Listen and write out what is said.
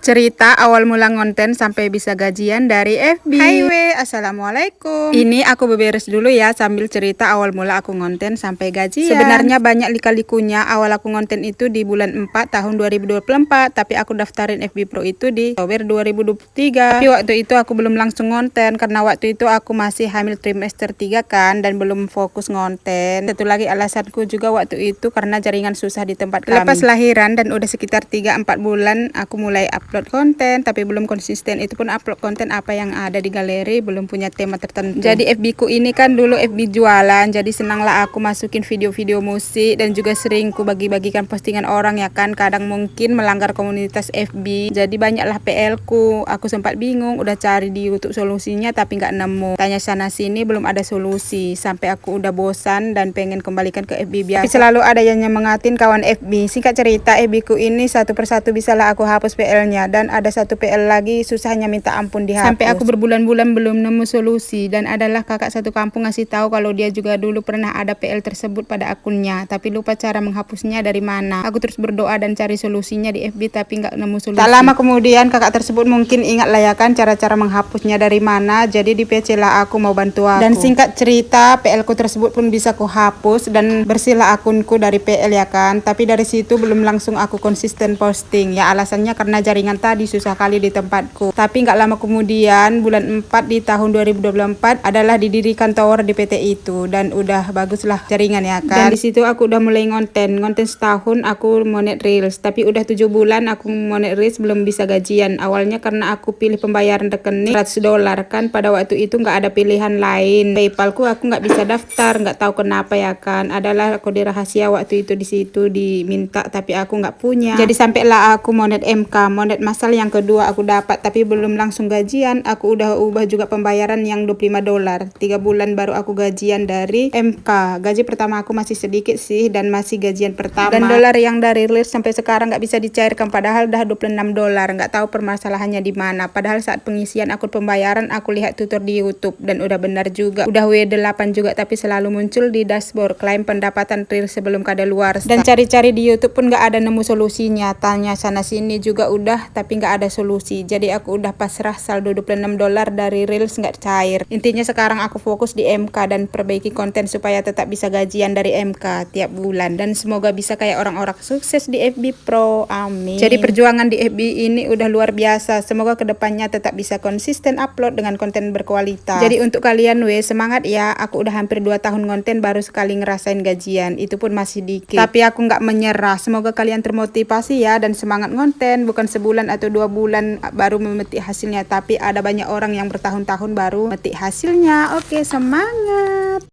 Cerita awal mula ngonten sampai bisa gajian dari FB. Hai we, assalamualaikum. Ini aku beberes dulu ya sambil cerita awal mula aku ngonten sampai gajian. Sebenarnya banyak lika-likunya. Awal aku ngonten itu di bulan 4 tahun 2024, tapi aku daftarin FB Pro itu di Oktober 2023. Tapi waktu itu aku belum langsung ngonten karena waktu itu aku masih hamil trimester 3 kan, dan belum fokus ngonten. Satu lagi alasanku juga waktu itu karena jaringan susah di tempat kami. Lepas lahiran dan udah sekitar 3-4 bulan aku mulai upload konten, tapi belum konsisten. Itu pun upload konten apa yang ada di galeri, belum punya tema tertentu. Jadi FB ku ini kan dulu FB jualan, jadi senanglah aku masukin video-video musik dan juga sering ku bagi-bagikan postingan orang ya kan. Kadang mungkin melanggar komunitas FB, jadi banyaklah PL ku. Aku sempat bingung, udah cari di YouTube solusinya tapi nggak nemu. Tanya sana sini belum ada solusi, sampai aku udah bosan dan pengen kembalikan ke FB biasa. Tapi selalu ada yang nyemangatin kawan FB. Singkat cerita, FB ku ini satu persatu bisalah aku hapus PL-nya, dan ada satu PL lagi susahnya minta ampun dihapus. Sampai aku berbulan-bulan belum nemu solusi, dan adalah kakak satu kampung ngasih tahu kalau dia juga dulu pernah ada PL tersebut pada akunnya, tapi lupa cara menghapusnya dari mana. Aku terus berdoa dan cari solusinya di FB tapi nggak nemu solusi. Tak lama kemudian kakak tersebut mungkin ingat lah ya kan cara-cara menghapusnya dari mana, jadi di PC lah aku mau bantu aku. Dan singkat cerita, PL ku tersebut pun bisa ku hapus dan bersihlah akunku dari PL ya kan. Tapi dari situ belum langsung aku konsisten posting ya, alasannya karena jaringan tadi susah kali di tempatku. Tapi nggak lama kemudian bulan 4 di tahun 2024 adalah didirikan tower di PT itu, dan udah baguslah jaringan ya kan. Dan di situ aku udah mulai ngonten setahun aku monet reels, tapi udah 7 bulan aku monet reels belum bisa gajian. Awalnya karena aku pilih pembayaran rekening $100 kan, pada waktu itu nggak ada pilihan lain. PayPalku aku nggak bisa daftar, nggak tahu kenapa ya kan. Adalah kode rahasia waktu itu di situ diminta, tapi aku nggak punya. Jadi sampailah aku monet MK, monet masal yang kedua aku dapat, tapi belum langsung gajian. Aku udah ubah juga pembayaran yang $25. 3 bulan baru aku gajian dari MK. Gaji pertama aku masih sedikit sih, dan masih gajian pertama. Dan dolar yang dari reels sampai sekarang nggak bisa dicairkan, padahal udah $26. Nggak tahu permasalahannya di mana. Padahal saat pengisian akun pembayaran aku lihat tutor di YouTube dan udah benar juga. Udah W8 juga, tapi selalu muncul di dashboard klaim pendapatan reels sebelum kadaluarsa. Dan cari-cari di YouTube pun nggak ada nemu solusinya. Tanya sana sini juga udah, tapi nggak ada solusi. Jadi aku udah pasrah, saldo $26 dari reels nggak cair. Intinya sekarang aku fokus di MK dan perbaiki konten supaya tetap bisa gajian dari MK tiap bulan, dan semoga bisa kayak orang-orang sukses di FB Pro. Amin. Jadi perjuangan di FB ini udah luar biasa. Semoga kedepannya tetap bisa konsisten upload dengan konten berkualitas. Jadi untuk kalian semangat ya. Aku udah hampir 2 tahun konten, baru sekali ngerasain gajian, itu pun masih dikit. Tapi aku nggak menyerah. Semoga kalian termotivasi ya dan semangat ngonten. Bukan sebulan atau 2 bulan baru memetik hasilnya, tapi ada banyak orang yang bertahun-tahun baru memetik hasilnya. Oke, semangat.